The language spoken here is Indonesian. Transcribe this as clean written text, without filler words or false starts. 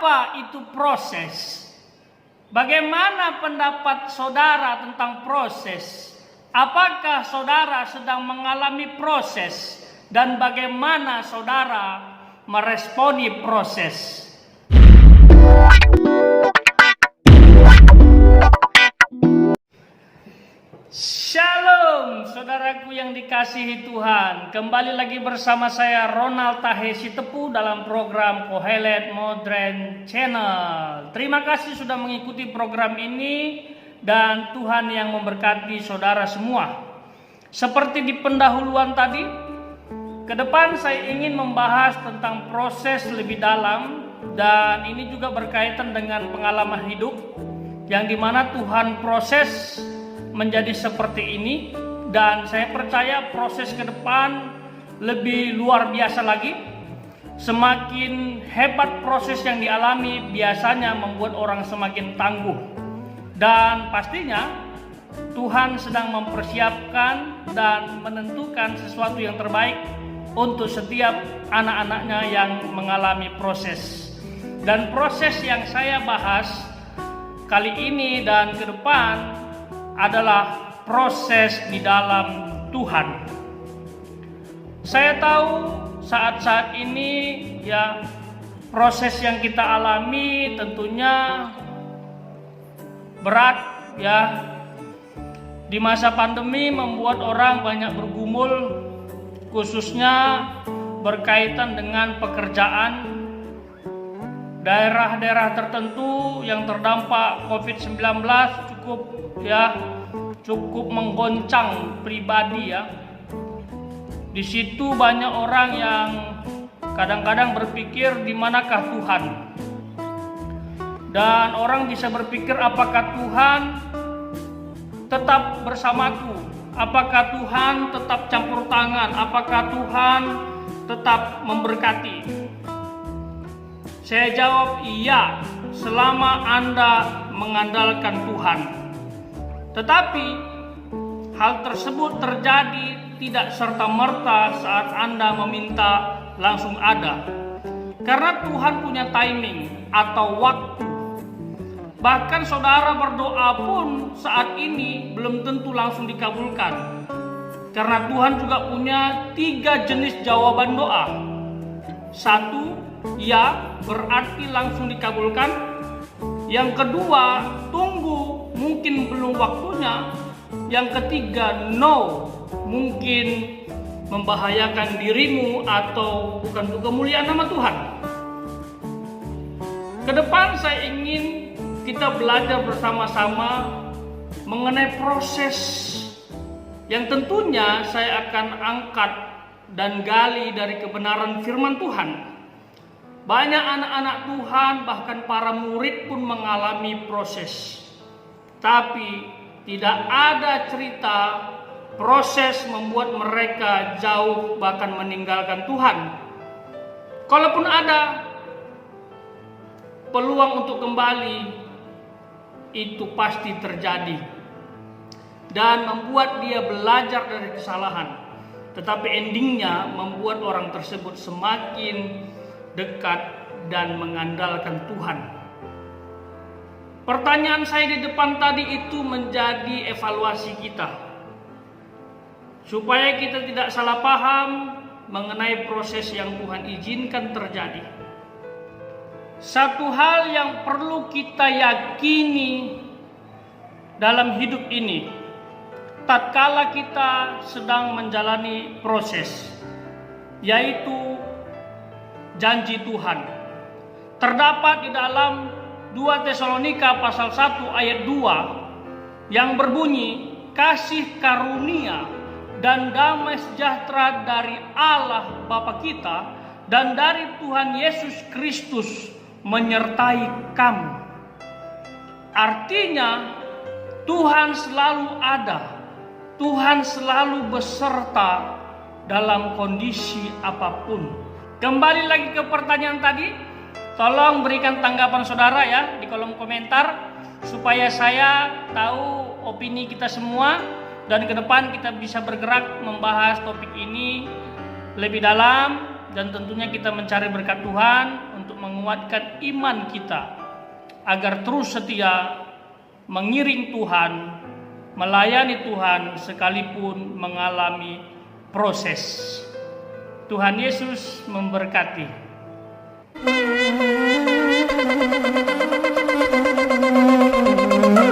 Apa itu proses? Bagaimana pendapat saudara tentang proses? Apakah saudara sedang mengalami proses? Dan bagaimana saudara meresponi proses? Shalom saudaraku yang dikasihi Tuhan. Kembali lagi bersama saya Ronald Tahe Sitepu dalam program Kohelet Modern Channel. Terima kasih sudah mengikuti program ini dan Tuhan yang memberkati saudara semua. Seperti di pendahuluan tadi, ke depan saya ingin membahas tentang proses lebih dalam, dan ini juga berkaitan dengan pengalaman hidup yang dimana Tuhan proses menjadi seperti ini, dan saya percaya proses ke depan lebih luar biasa lagi. Semakin hebat proses yang dialami biasanya membuat orang semakin tangguh, dan pastinya Tuhan sedang mempersiapkan dan menentukan sesuatu yang terbaik untuk setiap anak-anaknya yang mengalami proses. Dan proses yang saya bahas kali ini dan ke depan adalah proses di dalam Tuhan. Saya tahu saat-saat ini ya, proses yang kita alami tentunya berat ya. Di masa pandemi membuat orang banyak bergumul, khususnya berkaitan dengan pekerjaan. Daerah-daerah tertentu yang terdampak COVID-19 cukup menggoncang pribadi ya. Di situ banyak orang yang kadang-kadang berpikir di manakah Tuhan. Dan orang bisa berpikir, apakah Tuhan tetap bersamaku? Apakah Tuhan tetap campur tangan? Apakah Tuhan tetap memberkati? Saya jawab iya, selama Anda mengandalkan Tuhan. Tetapi hal tersebut terjadi tidak serta-merta saat Anda meminta langsung ada. Karena Tuhan punya timing atau waktu. Bahkan saudara berdoa pun saat ini belum tentu langsung dikabulkan. Karena Tuhan juga punya 3 jenis jawaban doa. 1, ya, berarti langsung dikabulkan. Yang kedua, tunggu, mungkin belum waktunya. Yang ketiga, no, mungkin membahayakan dirimu atau bukan untuk kemuliaan nama Tuhan. Kedepan saya ingin kita belajar bersama-sama mengenai proses yang tentunya saya akan angkat dan gali dari kebenaran firman Tuhan. Banyak anak-anak Tuhan, bahkan para murid pun mengalami proses. Tapi tidak ada cerita proses membuat mereka jauh bahkan meninggalkan Tuhan. Kalaupun ada peluang untuk kembali, itu pasti terjadi. Dan membuat dia belajar dari kesalahan. Tetapi endingnya membuat orang tersebut semakin dekat dan mengandalkan Tuhan. Pertanyaan saya di depan tadi itu menjadi evaluasi kita, supaya kita tidak salah paham mengenai proses yang Tuhan izinkan terjadi. Satu hal yang perlu kita yakini dalam hidup ini, tatkala kita sedang menjalani proses, yaitu janji Tuhan. Terdapat di dalam 2 Tesalonika pasal 1 ayat 2 yang berbunyi, kasih karunia dan damai sejahtera dari Allah Bapa kita dan dari Tuhan Yesus Kristus menyertai kamu. Artinya Tuhan selalu ada, Tuhan selalu beserta dalam kondisi apapun. Kembali lagi ke pertanyaan tadi, tolong berikan tanggapan saudara ya di kolom komentar, supaya saya tahu opini kita semua, dan ke depan kita bisa bergerak membahas topik ini lebih dalam, dan tentunya kita mencari berkat Tuhan untuk menguatkan iman kita agar terus setia mengiring Tuhan, melayani Tuhan sekalipun mengalami proses. Tuhan Yesus memberkati.